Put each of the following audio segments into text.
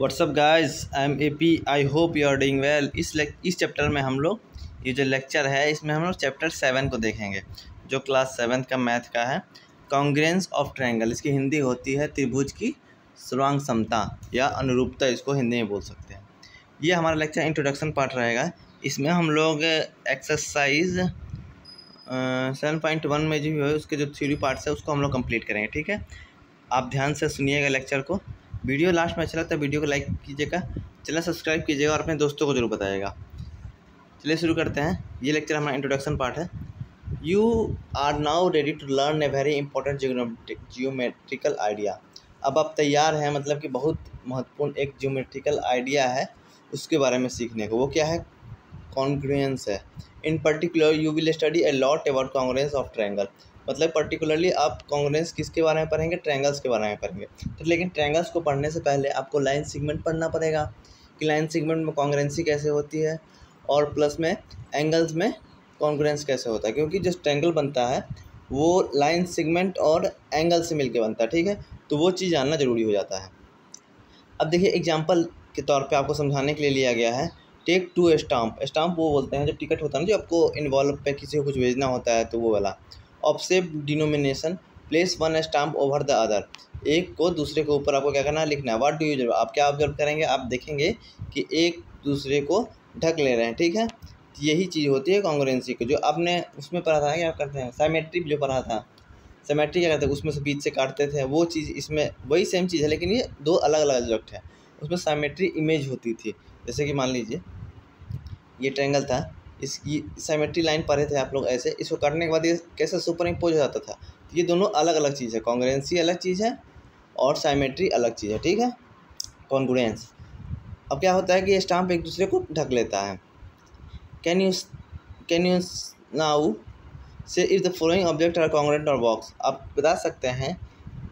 WhatsApp guys, I am AP. I hope you are doing well. इस chapter में हम लोग ये जो लेक्चर है इसमें हम लोग चैप्टर 7 को देखेंगे, जो क्लास 7 का मैथ का है। कॉन्ग्रुएंस ऑफ ट्रायंगल, इसकी हिंदी होती है त्रिभुज की सर्वांग समता या अनुरूपता, इसको हिंदी में बोल सकते हैं। ये हमारा लेक्चर इंट्रोडक्शन पार्ट रहेगा। इसमें हम लोग एक्सरसाइज 7.1 में जो है उसके जो थ्योरी पार्ट्स है उसको हम लोग कंप्लीट करेंगे। ठीक है, आप ध्यान से सुनिएगा लेक्चर को। वीडियो लास्ट में अच्छा लगता है वीडियो को लाइक कीजिएगा, चैनल सब्सक्राइब कीजिएगा और अपने दोस्तों को जरूर बताइएगा। चलिए शुरू करते हैं। ये लेक्चर हमारा इंट्रोडक्शन पार्ट है। You are now ready to learn a very important geometrical idea. अब आप तैयार हैं, मतलब कि बहुत महत्वपूर्ण एक जियोमेट्रिकल आइडिया है उसके बारे में सीखने को। वो क्या है? कॉन्ग्रुएंस है। इन particular you will study a lot about congruence of triangle. मतलब पर्टिकुलरली आप कॉन्ग्रुएंस किसके बारे में पढ़ेंगे? ट्रायंगल्स के बारे में पढ़ेंगे। तो लेकिन ट्रायंगल्स को पढ़ने से पहले आपको लाइन सेगमेंट पढ़ना पड़ेगा कि लाइन सेगमेंट में कॉन्ग्रुएंसी कैसे होती है, और प्लस में एंगल्स में कॉन्ग्रुएंस कैसे होता है, क्योंकि जो ट्रायंगल बनता है वो लाइन सेगमेंट और एंगल से मिलकर बनता है। ठीक है, तो वो चीज़ जानना जरूरी हो जाता है। अब देखिए, एग्जाम्पल के तौर पे आपको समझाने के लिए लिया गया है। Take to stamp. स्टाम्प वो बोलते हैं जो टिकट होता है ना, जो आपको इन्वॉल्व पे किसी को कुछ भेजना होता है, तो वो वाला। Observe denomination, place one stamp over the other. एक को दूसरे के ऊपर आपको क्या करना है? लिखना है। व्हाट डू यू, आप क्या ऑब्जर्व करेंगे? आप देखेंगे कि एक दूसरे को ढक ले रहे हैं। ठीक है, यही चीज़ होती है कॉन्ग्रुएंसी की, जो आपने उसमें पढ़ा था। क्या करते हैं? साइमेट्री जो पढ़ा था, सिमेट्री क्या करते हैं? उसमें से बीच से काटते थे, वो चीज़ इसमें वही सेम चीज़ है, लेकिन ये दो अलग अलग सब्जेक्ट है। उसमें सिमेट्री इमेज होती थी। जैसे कि मान लीजिए ये ट्रायंगल था, इसकी सिमेट्री लाइन पढ़े थे आप लोग ऐसे। इसको काटने के बाद ये कैसे सुपर इम्पोज हो जाता था। तो ये दोनों अलग अलग चीज़ है। कॉन्ग्रुएंसी अलग चीज़ है और सिमेट्री अलग चीज़ है। ठीक है, कॉन्ग्रुएंस। अब क्या होता है कि ये स्टाम्प एक दूसरे को ढक लेता है। Can you now say if the following object are congruent और बॉक्स। आप बता सकते हैं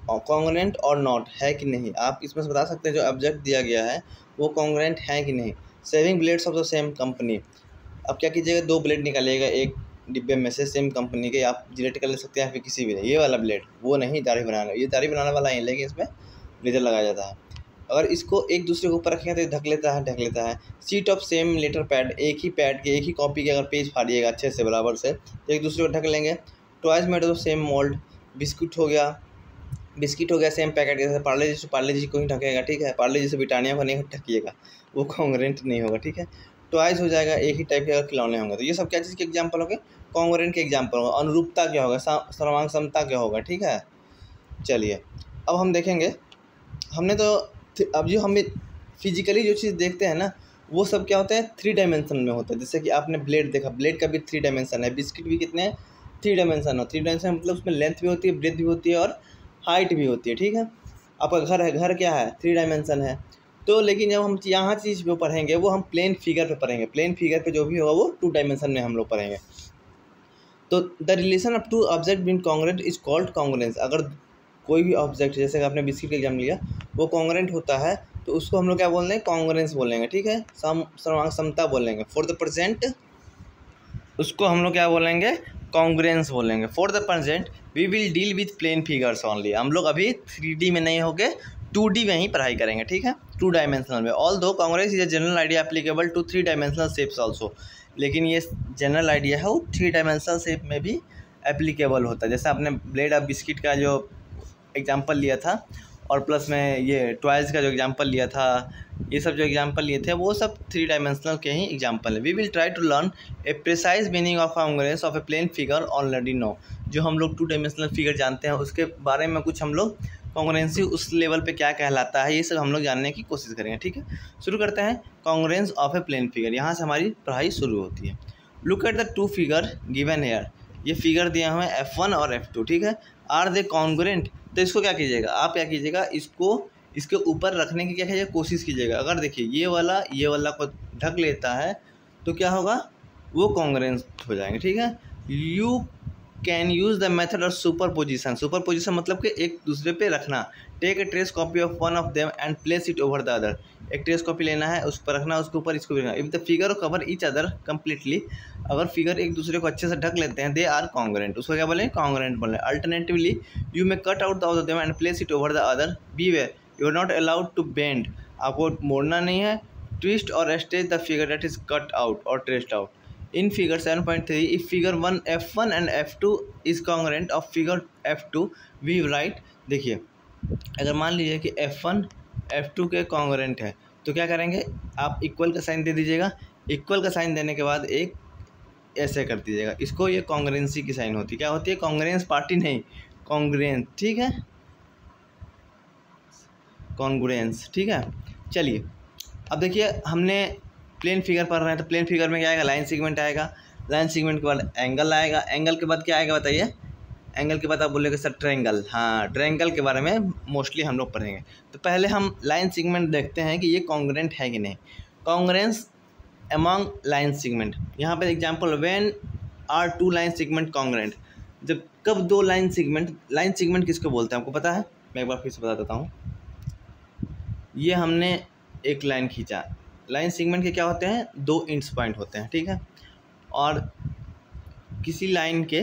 कॉन्ग्रुएंट और नॉट है कि नहीं। आप इसमें से बता सकते हैं जो ऑब्जेक्ट दिया गया है वो कॉन्ग्रुएंट है कि नहीं। Saving blades of the same company. अब क्या कीजिएगा? दो ब्लेड निकालिएगा एक डिब्बे में से, सेम कंपनी के। आप जिलेट कर ले सकते हैं, फिर किसी भी नहीं। ये वाला ब्लेड वो नहीं, दाढ़ी बनाना, ये दाढ़ी बनाने वाला ही, लेकिन इसमें लेजर लगाया जाता है। अगर इसको एक दूसरे के ऊपर रखेंगे तो ढक लेता है। Sheet of same letter pad, एक ही पैड के एक ही कॉपी के अगर पेज फाड़िएगा अच्छे से बराबर से तो एक दूसरे को ढक लेंगे। Toys made of same mould. Biscuit हो गया सेम पैकेट, जैसे पार्ले जी को ही ढकेगा। ठीक है, पार्ले जी से ब्रिटानिया को नहीं ढकिएगा, वो कॉन्ग्रुएंट नहीं होगा। ठीक है, टॉयज हो जाएगा एक ही टाइप के अगर खिलौने होंगे। तो ये सब क्या चीज़ के एग्जाम्पल हो गए? कॉन्ग्रुएंट के एग्जाम्पल होगा। अनुरूपता क्या होगा? सर्वांग समता क्या होगा? ठीक है, चलिए अब हम देखेंगे। हमने तो अब जो हम फिजिकली जो चीज़ देखते हैं ना, वो सब क्या होता है? 3 डायमेंशन में होता है। जैसे कि आपने ब्लेड देखा, ब्लेड का भी 3 डायमेंशन है। बिस्किट भी कितने हैं? 3 डायमेंशन हो। 3 डायमेंशन मतलब उसमें लेंथ भी होती है, ब्रेथ भी होती है और हाइट भी होती है। ठीक है, आपका घर है, घर क्या है? 3 डायमेंशन है। तो लेकिन जब हम यहाँ चीज़ पे पढ़ेंगे वो हम प्लेन फिगर पे पढ़ेंगे। प्लेन फिगर पे जो भी होगा वो 2 डायमेंशन में हम लोग पढ़ेंगे। तो the relation of 2 object being congruent is called congruence. अगर कोई भी ऑब्जेक्ट, जैसे कि आपने बिस्किट का एग्जाम लिया, वो कॉन्ग्रुएंट होता है तो उसको हम लोग क्या बोल रहे हैं? कॉन्ग्रुएंस बोलेंगे। ठीक है, सर्वांग समता बोलेंगे। फॉर द प्रेजेंट उसको हम लोग क्या बोलेंगे? कॉन्ग्रुएंस बोलेंगे। For the present we will deal with plane figures only. हम लोग अभी 3D में नहीं होंगे, 2D में ही पढ़ाई करेंगे। ठीक है, 2 डायमेंशनल में। Although congruence is a general idea applicable to 3 dimensional shapes also. लेकिन ये जनरल आइडिया है वो 3 डायमेंशनल शेप में भी एप्लीकेबल होता है। जैसे आपने ब्लेड ऑफ बिस्किट का जो एग्जाम्पल लिया था और प्लस में ये टॉयज़ का जो एग्जाम्पल लिया था, ये सब जो एग्जाम्पल लिए थे वो सब 3 डायमेंशनल के ही एग्जाम्पल है। We will try to learn a precise meaning of congruence of a plane figure already know. जो हम लोग 2 डायमेंशनल फिगर जानते हैं उसके बारे में कुछ हम लोग कॉन्ग्रुएंसी उस लेवल पे क्या कहलाता है, ये सब हम लोग जानने की कोशिश करेंगे। ठीक है, शुरू करते हैं। Congruence of a plane figure, यहाँ से हमारी पढ़ाई शुरू होती है। Look at the 2 figure given here. ये फिगर दिए हुए हैं F1 और F2। ठीक है, आर दे कॉन्ग्रुएंट। तो इसको क्या कीजिएगा? आप क्या कीजिएगा? इसको इसके ऊपर रखने की क्या कीजिएगा? कोशिश कीजिएगा। अगर देखिए ये वाला को ढक लेता है तो क्या होगा? वो कॉन्ग्रुएंस हो जाएंगे। ठीक है, you can use the method of superposition. Superposition मतलब कि एक दूसरे पे रखना। Take a trace copy of one of them and place it over the other. एक ट्रेस कॉपी लेना है, उस पर रखना, उसके ऊपर इसको भी रखना। If the figure cover each other completely, अगर फिगर एक दूसरे को अच्छे से ढक लेते हैं, दे आर कॉन्ग्रुएंट। उसको क्या बोलें? कॉन्ग्रुएंट बोलें। Alternatively you may cut out the them and place it over the other. Be way you are not allowed to bend आपको मोड़ना नहीं है। ट्विस्ट और stretch the figure that is cut out और traced out in figure 7.3 if figure 1 F1 and F2 is congruent of figure F2 we write. देखिए अगर मान लीजिए कि F1 F2 के कॉन्ग्रेंट है तो क्या करेंगे, आप इक्वल का साइन दे दीजिएगा। इक्वल का साइन देने के बाद एक ऐसे कर दीजिएगा, इसको ये कॉन्ग्रेंसी की साइन होती है। क्या होती है? कॉन्ग्रेंस पार्टी नहीं, कॉन्ग्रेंस, ठीक है, कॉन्ग्रेंस, ठीक है। चलिए अब देखिए हमने प्लेन फिगर पढ़ रहे हैं तो प्लेन फिगर में क्या आएगा? लाइन सेगमेंट आएगा। लाइन सेगमेंट के बाद एंगल आएगा। एंगल के बाद क्या आएगा बताइए? एंगल के बाद आप बोलेंगे सर ट्रायंगल। हाँ, ट्रायंगल के बारे में मोस्टली हम लोग पढ़ेंगे। तो पहले हम लाइन सेगमेंट देखते हैं कि ये कॉन्ग्रेंट है कि नहीं। कॉन्ग्रेंस अमॉन्ग लाइन सेगमेंट, यहाँ पे example, when are two line segment congruent, जब कब दो लाइन सेगमेंट किसको बोलते हैं आपको पता है? मैं एक बार फिर से बता देता हूँ। ये हमने एक लाइन खींचा, लाइन सेगमेंट के क्या होते हैं? दो इंड्स पॉइंट होते हैं, ठीक है। और किसी लाइन के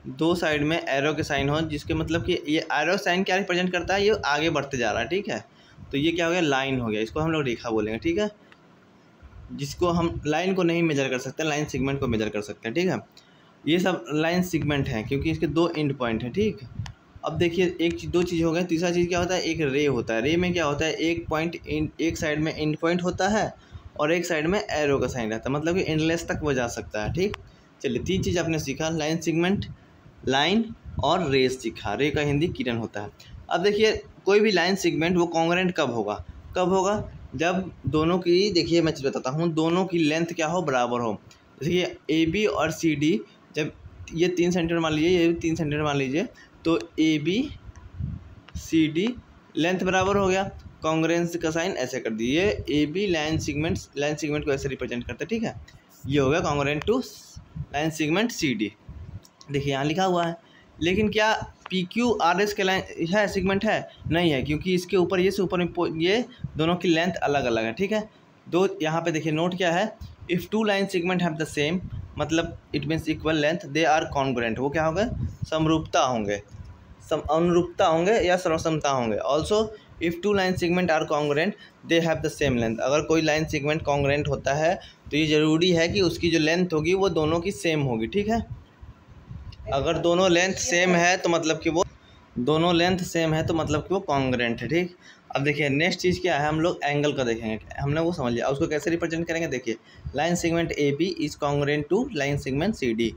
दो साइड में एरो के साइन हो, जिसके मतलब कि ये एरो साइन क्या रिप्रेजेंट करता है? ये आगे बढ़ते जा रहा है, ठीक है। तो ये क्या हो गया? लाइन हो गया। इसको हम लोग रेखा बोलेंगे, ठीक है। जिसको हम लाइन को नहीं मेजर कर सकते, लाइन सेगमेंट को मेजर कर सकते हैं, ठीक है। ये सब लाइन सेगमेंट हैं क्योंकि इसके दो एंड पॉइंट हैं, ठीक। अब देखिए दो चीज़ हो गई। तीसरा चीज़ क्या होता है? एक रे होता है। रे में क्या होता है? एक पॉइंट एक साइड में एंड पॉइंट होता है और एक साइड में एरो का साइन रहता है, मतलब कि एंडलेस तक वो जा सकता है, ठीक। चलिए 3 चीज़ आपने सीखा, लाइन सेगमेंट, लाइन और रे सीखा। रे का हिंदी किरण होता है। अब देखिए कोई भी लाइन सेगमेंट वो कॉन्ग्रेंट कब होगा? कब होगा? जब दोनों की, देखिए मैं चीज़ बताता हूँ, दोनों की लेंथ क्या हो? बराबर हो। जैसे ये AB और CD, जब ये 3 सेंटीमीटर मान लीजिए, ये भी 3 सेंटीमीटर मान लीजिए, तो AB CD लेंथ बराबर हो गया। कॉन्ग्रेंस का साइन ऐसे कर दिए, AB लाइन सेगमेंट को ऐसे रिप्रेजेंट करते हैं, ठीक है। ये हो गया congruent to line segment CD। देखिए यहाँ लिखा हुआ है, लेकिन क्या PQRS के लाइन है सेगमेंट है? नहीं है, क्योंकि इसके ऊपर ये से ऊपर ये दोनों की लेंथ अलग अलग है, ठीक है। दो यहाँ पे देखिए नोट क्या है? If two line segment have the same, मतलब it means equal length, they are congruent. वो क्या होंगे? समरूपता होंगे, अनुरूपता होंगे या समता होंगे। Also if two line segment are congruent they have the same length. अगर कोई लाइन सेगमेंट कॉन्ग्रुएंट होता है तो ये ज़रूरी है कि उसकी जो लेंथ होगी वो दोनों की सेम होगी, ठीक है। अगर दोनों लेंथ सेम है तो मतलब कि वो कॉन्ग्रुएंट है, ठीक। अब देखिए नेक्स्ट चीज़ क्या है? हम लोग एंगल का देखेंगे, हमने वो समझ लिया। उसको कैसे रिप्रेजेंट करेंगे? देखिए line segment AB is congruent to line segment CD,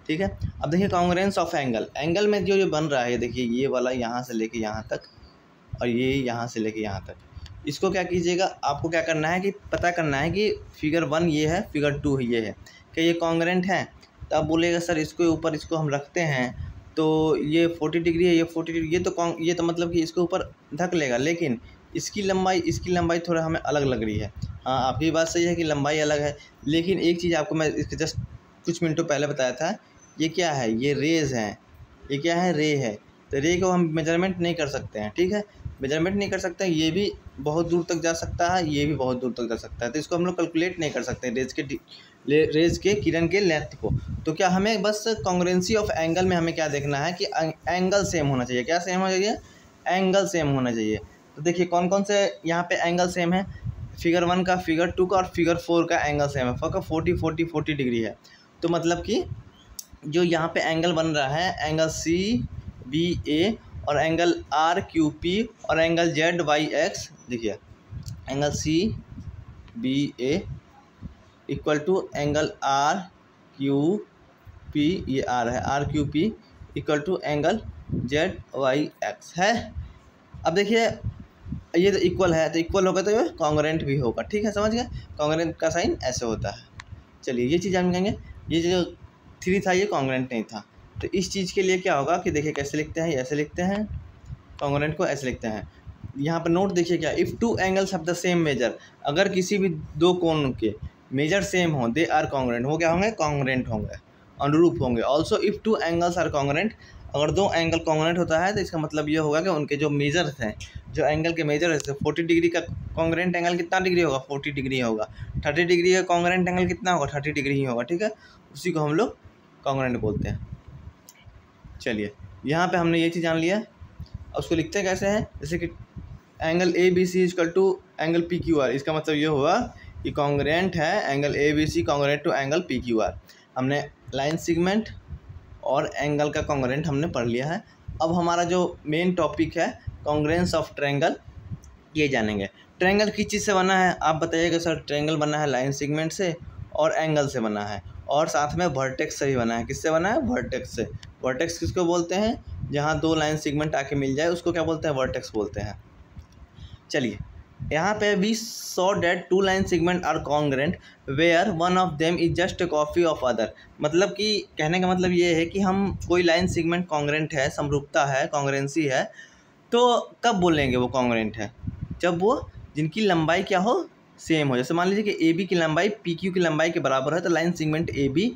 ठीक है। अब देखिए कॉन्ग्रुएंस ऑफ एंगल में जो बन रहा है, देखिए ये वाला यहाँ से लेके यहाँ तक और ये यहाँ से लेके यहाँ तक, इसको क्या कीजिएगा? आपको क्या करना है कि पता करना है कि फिगर 1 ये है, फिगर 2 ये है, क्या ये कॉन्ग्रुएंट है? तो आप बोलेगा सर इसके ऊपर इसको हम रखते हैं तो ये 40 डिग्री है, ये 40 डिग्री, ये तो मतलब कि इसके ऊपर ढक लेगा, लेकिन इसकी लंबाई थोड़ा हमें अलग लग रही है। हाँ, आपकी बात सही है कि लंबाई अलग है, लेकिन एक चीज़ आपको मैं इसके जस्ट कुछ मिनटों पहले बताया था, ये क्या है? ये रेज़ हैं। ये क्या है? रे है। तो रे को हम मेजरमेंट नहीं कर सकते हैं, ठीक है, मेजरमेंट नहीं कर सकते हैं। ये भी बहुत दूर तक जा सकता है, ये भी बहुत दूर तक जा सकता है, तो इसको हम लोग कैलकुलेट नहीं कर सकते रेज़ के किरण के लेंथ को। तो क्या हमें बस कॉन्ग्रुएंसी ऑफ एंगल में हमें क्या देखना है कि एंगल सेम होना चाहिए। क्या सेम होना चाहिए? एंगल सेम होना चाहिए। तो देखिए कौन कौन से यहाँ पे एंगल सेम है? फिगर 1 का, फिगर 2 का और फिगर 4 का एंगल सेम है। फक 40 डिग्री है। तो मतलब कि जो यहाँ पे एंगल बन रहा है, एंगल CBA और एंगल RQP और एंगल ZYX, देखिए angle CBA equal to angle RQP, ये R है, RQP equal to angle ZYX है। अब देखिए ये तो इक्वल है, तो इक्वल होगा तो ये कॉन्ग्रुएंट भी होगा, ठीक है, समझ गए? कॉन्ग्रुएंट का साइन ऐसे होता है। चलिए ये चीज़ हम कहेंगे, ये जो 3 था ये कॉन्ग्रुएंट नहीं था। तो इस चीज़ के लिए क्या होगा कि देखिए कैसे लिखते हैं, ऐसे लिखते हैं, कॉन्ग्रुएंट को ऐसे लिखते हैं। यहाँ पर नोट देखिए क्या, if two angles have the same measure, अगर किसी भी दो कोण के मेजर सेम हो, दे आर कॉन्ग्रुएंट, वो क्या होंगे? कॉन्ग्रुएंट होंगे, अनुरूप होंगे। Also if two angles are congruent, अगर दो एंगल कॉन्ग्रुएंट होता है तो इसका मतलब ये होगा कि उनके जो मेजर्स हैं, जो एंगल के मेजर है, 40 डिग्री का कॉन्ग्रुएंट एंगल कितना डिग्री होगा? 40 डिग्री होगा। 30 डिग्री का कॉन्ग्रुएंट एंगल कितना होगा? 30 डिग्री ही होगा, ठीक है। उसी को हम लोग कॉन्ग्रुएंट बोलते हैं। चलिए यहाँ पे हमने ये चीज़ जान लिया। अब उसको लिखते हैं कैसे हैं? जैसे कि angle A B C equal to angle P Q R. इसका मतलब ये हुआ कि कॉन्ग्रेंट है angle A B C congruent to angle P Q R. हमने लाइन सेगमेंट और एंगल का कॉन्ग्रेंट हमने पढ़ लिया है। अब हमारा जो मेन टॉपिक है कॉन्ग्रेंस ऑफ ट्रायंगल, ये जानेंगे। ट्रायंगल किस चीज़ से बना है आप बताइएगा सर? ट्रायंगल बना है लाइन सेगमेंट से और एंगल से बना है, और साथ में वर्टेक्स से भी बना है। किससे बना है? वर्टेक्स से। वर्टेक्स किसको बोलते हैं? जहाँ दो लाइन सेगमेंट आके मिल जाए उसको क्या बोलते हैं? वर्टेक्स बोलते हैं। चलिए यहाँ पे we saw that two line segment are congruent where one of them is just a copy of other. मतलब कि कहने का मतलब ये है कि हम कोई लाइन सेगमेंट कॉन्ग्रेंट है, समरूपता है, कॉन्ग्रेंसी है, तो कब बोलेंगे वो कॉन्ग्रेंट है? जब वो जिनकी लंबाई क्या हो? सेम हो। जैसे मान लीजिए कि ए बी की लंबाई पी क्यू की लंबाई के बराबर है, तो line segment A B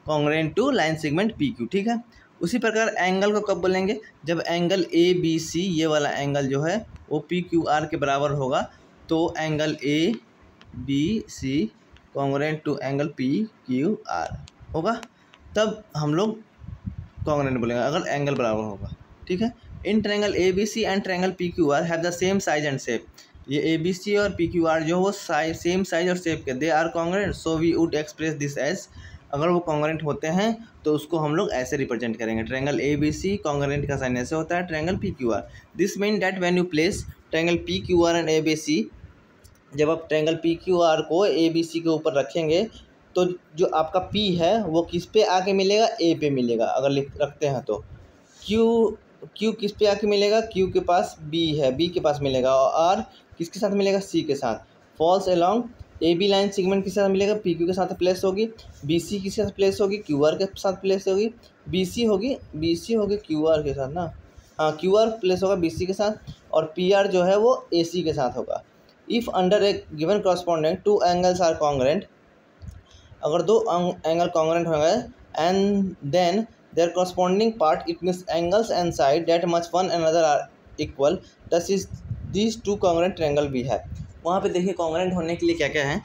congruent to line segment P Q, ठीक है। उसी प्रकार एंगल को कब बोलेंगे? जब एंगल ए बी सी, ये वाला एंगल जो है वो पी क्यू आर के बराबर होगा, तो angle A B C congruent to angle P Q R होगा, तब हम लोग कॉन्ग्रेंट बोलेंगे, अगर एंगल बराबर होगा, ठीक है। In triangle A B C and triangle P Q R have the same size and shape. ये ए बी सी और पी क्यू आर जो वो सेम साइज और शेप के, they are congruent, so we would express this as. अगर वो congruent होते हैं तो उसको हम लोग ऐसे रिप्रेजेंट करेंगे। Triangle A B C congruent का साइन ऐसे होता है, triangle P Q R. This mean that when you place triangle P Q R and A B C, जब आप ट्रायंगल पी क्यू आर को ए बी सी के ऊपर रखेंगे तो जो आपका पी है वो किस पे आके मिलेगा? ए पे मिलेगा। अगर रखते हैं तो क्यू किस पे आके मिलेगा? क्यू के पास बी है, बी के पास मिलेगा, और आर किसके साथ मिलेगा? सी के साथ। Falls along A B line segment किसके साथ मिलेगा? पी क्यू के साथ प्लेस होगी। बी सी किसके साथ प्लेस होगी? क्यू आर के साथ प्लेस होगी। बी सी होगी क्यू आर के साथ ना, हाँ, क्यू आर प्लेस होगा बी सी के साथ, और पी आर जो है वो ए सी के साथ होगा। If under a given correspondent two angles are congruent, अगर दो एंगल कॉन्ग्रेंट होंगे, and then their corresponding part, it means angles and side that much one another are equal, thus is these two congruent triangle we have। वहाँ पे देखिए congruent होने के लिए क्या क्या है।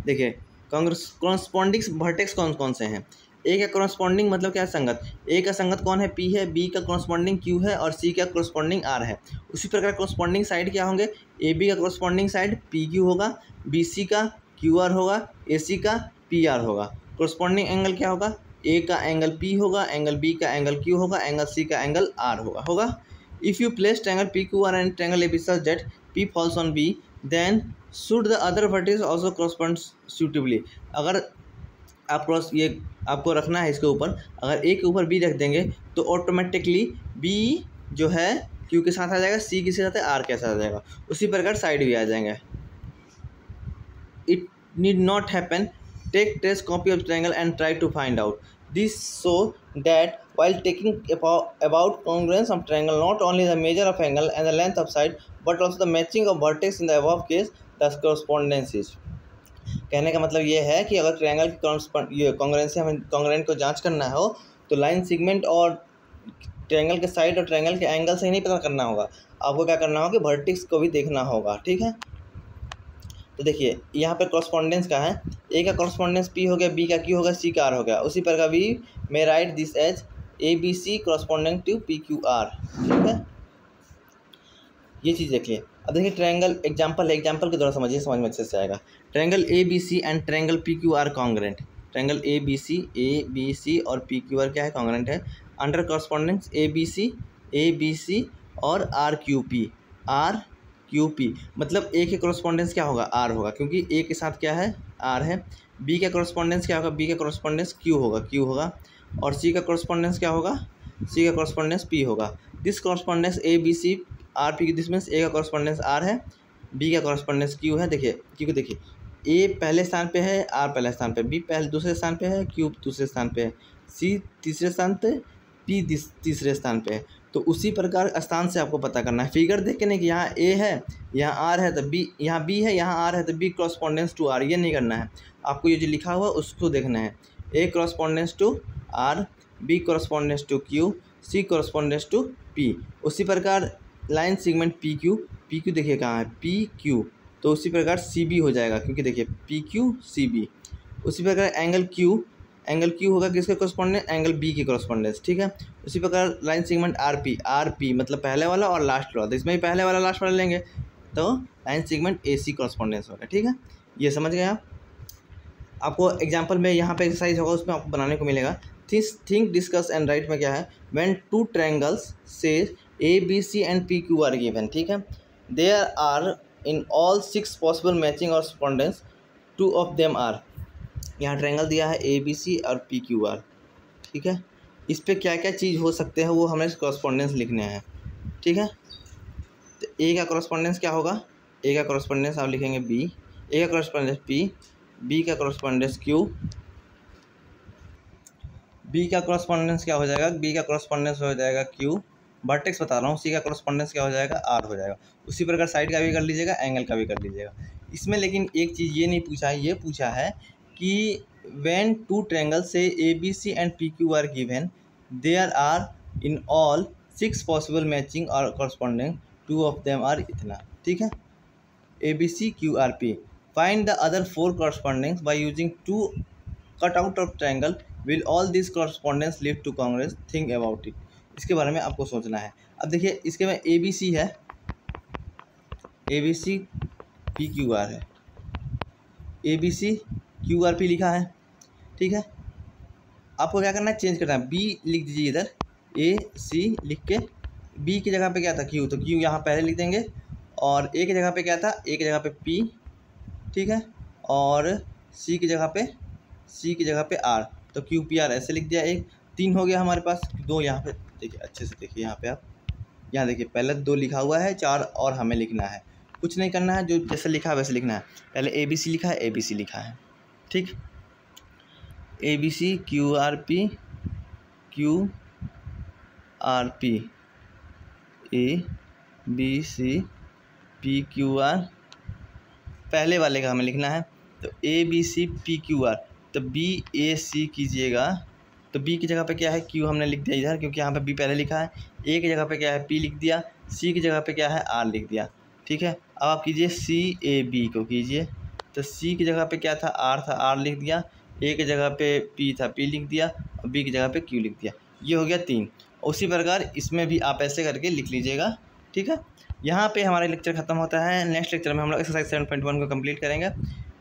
देखिए कॉरस्पॉन्डिंग वर्टेक्स कौन कौन से हैं? ए का कॉरस्पॉन्डिंग मतलब क्या है? संगत। ए का संगत कौन है? पी है। बी का कॉरस्पॉन्डिंग क्यू है, और सी का कॉरस्पॉन्डिंग आर है। उसी प्रकार कॉरस्पॉन्डिंग साइड क्या होंगे? ए बी का कॉरस्पॉन्डिंग साइड पी क्यू होगा, बी सी का क्यू आर होगा, ए सी का पी आर होगा। कॉरस्पॉन्डिंग एंगल क्या होगा? ए का एंगल पी होगा, एंगल बी का एंगल क्यू होगा, एंगल सी का एंगल आर होगा। If you place triangle P Q R and triangle A B such that P falls on B, then should the other vertex also correspond suitably. अगर आप ये आपको रखना है इसके ऊपर, अगर ए के ऊपर बी रख देंगे तो ऑटोमेटिकली बी जो है क्यू के साथ आ जाएगा, सी किसके साथ है? आर के साथ आ जाएगा। उसी प्रकार साइड भी आ जाएंगे। It need not happen, take trace copy of triangle and try to find out this, so that while taking about congruence of triangle, not only the measure of angle and the length of side but also the matching of vertex in the above case, the correspondence is। कहने का मतलब ये है कि अगर triangle की कॉन्ग्रेंसी हमें congruent को जांच करना हो तो लाइन सेगमेंट और ट्रायंगल के साइड और ट्रायंगल के एंगल से ही नहीं पता करना होगा, आपको क्या करना होगा कि वर्टेक्स को भी देखना होगा, ठीक है। तो देखिए यहाँ पर कॉरस्पॉन्डेंस का है, ए का कॉरस्पॉन्डेंस पी हो गया, बी का क्यू हो गया, सी का आर हो गया। उसी प्रकार we may write this as A B C corresponding to P Q R, ठीक है। ये चीज़ देखिए। अब देखिए ट्रायंगल एग्जांपल के द्वारा समझिए, समझ में अच्छे से आएगा। Triangle A B C and triangle P Q R congruent. Triangle A B C और पी क्यू आर क्या है? कॉन्ग्रेंट है। Under correspondence A B C और आर क्यू पी, मतलब ए के कॉरस्पॉन्डेंस क्या होगा? आर होगा, क्योंकि ए के साथ क्या है? आर है। बी का कॉरस्पॉन्डेंस क्या होगा? बी का कॉरस्पॉन्डेंस क्यू होगा, और सी का कॉरस्पॉन्डेंस क्या होगा? सी का कॉरस्पॉन्डेंस पी होगा। This correspondence A B C R P, this means A का कॉरस्पॉन्डेंस आर है, बी का कॉरस्पॉन्डेंस क्यू है। देखिए क्यू को देखिए, ए पहले स्थान पे है, आर पहले स्थान पे, बी दूसरे स्थान पे है, क्यू दूसरे स्थान पे है, सी तीसरे स्थान पे, पी तीसरे स्थान पे है। तो उसी प्रकार स्थान से आपको पता करना है। फिगर देख के नहीं कि यहाँ ए है, यहाँ आर है तो बी, यहाँ बी है, यहाँ आर है तो बी कॉरस्पॉन्डेंस टू आर, ये नहीं करना है आपको। ये जो लिखा हुआ उसको देखना है। A correspondence to R, B correspondence to Q, C correspondence to P. उसी प्रकार लाइन सेगमेंट पी क्यू देखिए कहाँ है? पी क्यू, तो उसी प्रकार सी बी हो जाएगा, क्योंकि देखिए पी क्यू सी बी। उसी प्रकार एंगल एंगल क्यू होगा किसके कॉरस्पॉन्डेंस, एंगल बी के कॉरस्पॉन्डेंस, ठीक है। उसी प्रकार लाइन सेगमेंट आर पी मतलब पहले वाला और लास्ट वाला, तो इसमें भी पहले वाला लास्ट वाला लेंगे तो line segment A C correspondence होगा, ठीक है। ये समझ गए आप। आपको एग्जाम्पल में यहाँ पे एक्सरसाइज होगा उसमें आपको बनाने को मिलेगा। थिंक डिस्कस एंड राइट में क्या है, when two triangles say A B C and P Q R given, ठीक है, there are in all 6 possible matching और कॉरस्पॉन्डेंस, 2 ऑफ देम आर। यहाँ ट्रायंगल दिया है ए बी सी और पी क्यू आर, ठीक है। इस पे क्या क्या चीज़ हो सकते हैं वो हमें कॉरस्पॉन्डेंस लिखने हैं, ठीक है। तो ए का कॉरस्पॉन्डेंस क्या होगा, ए का कॉरस्पॉन्डेंस आप लिखेंगे बी, ए का कॉरस्पॉन्डेंस पी, बी का कॉरस्पॉन्डेंस क्यू, बी का कॉरस्पॉन्डेंस क्या हो जाएगा, बी का कॉरस्पॉन्डेंस हो जाएगा क्यू, वर्टेक्स बता रहा हूँ, सी का कॉरस्पॉन्डेंस क्या हो जाएगा, आर हो जाएगा। उसी प्रकार साइड का भी कर लीजिएगा, एंगल का भी कर लीजिएगा। इसमें लेकिन एक चीज़ ये नहीं पूछा है, ये पूछा है कि व्हेन टू ट्रायंगल से A B C and P Q R given, there are in all 6 possible matching और कॉरस्पॉन्डिंग, 2 ऑफ देम आर इतना, ठीक है। A B C Q R P, find the other 4 correspondings by using 2 cut out of triangle, will all this correspondence lead to congruence, think about it. इसके बारे में आपको सोचना है। अब देखिए इसके में ए बी सी है, A B C P Q R है, A B C Q R P लिखा है, ठीक है। आपको क्या करना है, चेंज करना है, बी लिख दीजिए इधर, ए सी लिख के बी की जगह पे क्या था क्यू, तो क्यू यहाँ पहले लिख देंगे, और ए की जगह पे क्या था, ए की जगह पे पी, ठीक है, और सी की जगह पे आर, तो क्यू पी आर ऐसे लिख दिया। एक 3 हो गया हमारे पास, 2 यहाँ पे देखिए, अच्छे से देखिए यहाँ पे आप, यहाँ देखिए पहले 2 लिखा हुआ है, 4 और हमें लिखना है। कुछ नहीं करना है, जो जैसे लिखा है वैसे लिखना है। पहले ए बी सी लिखा है, ए बी सी लिखा है, ठीक, A B C Q R P, Q R P, A B C P Q R, पहले वाले का हमें लिखना है, तो A B C P Q R, तो बी ए सी कीजिएगा, तो बी की जगह पे क्या है, क्यू हमने लिख दिया इधर, क्योंकि यहाँ पे बी पहले लिखा है, ए की जगह पे क्या है, पी लिख दिया, सी की जगह पे क्या है, आर लिख दिया, ठीक है। अब आप कीजिए सी ए बी को कीजिए, तो सी की जगह पे क्या था, आर लिख दिया, ए की जगह पे पी था, पी लिख दिया, और बी की जगह पे क्यू लिख दिया। ये हो गया 3। उसी प्रकार इसमें भी आप ऐसे करके लिख लीजिएगा, ठीक है। यहाँ पे हमारा लेक्चर खत्म होता है। नेक्स्ट लेक्चर में हम लोग एक्सरसाइज 7.1 को कंप्लीट करेंगे।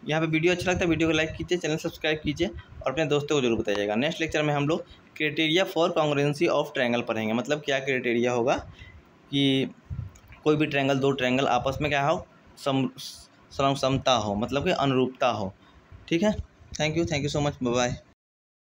यहाँ पे वीडियो अच्छा लगता है वीडियो को लाइक कीजिए, चैनल सब्सक्राइब कीजिए और अपने दोस्तों को जरूर बताइएगा। नेक्स्ट लेक्चर में हम लोग criteria for congruency of triangle पढ़ेंगे। मतलब क्या क्राइटेरिया होगा कि कोई भी ट्रायंगल, 2 ट्रायंगल आपस में क्या हो, समता हो, मतलब कि अनुरूपता हो, ठीक है। Thank you so much, bye bye.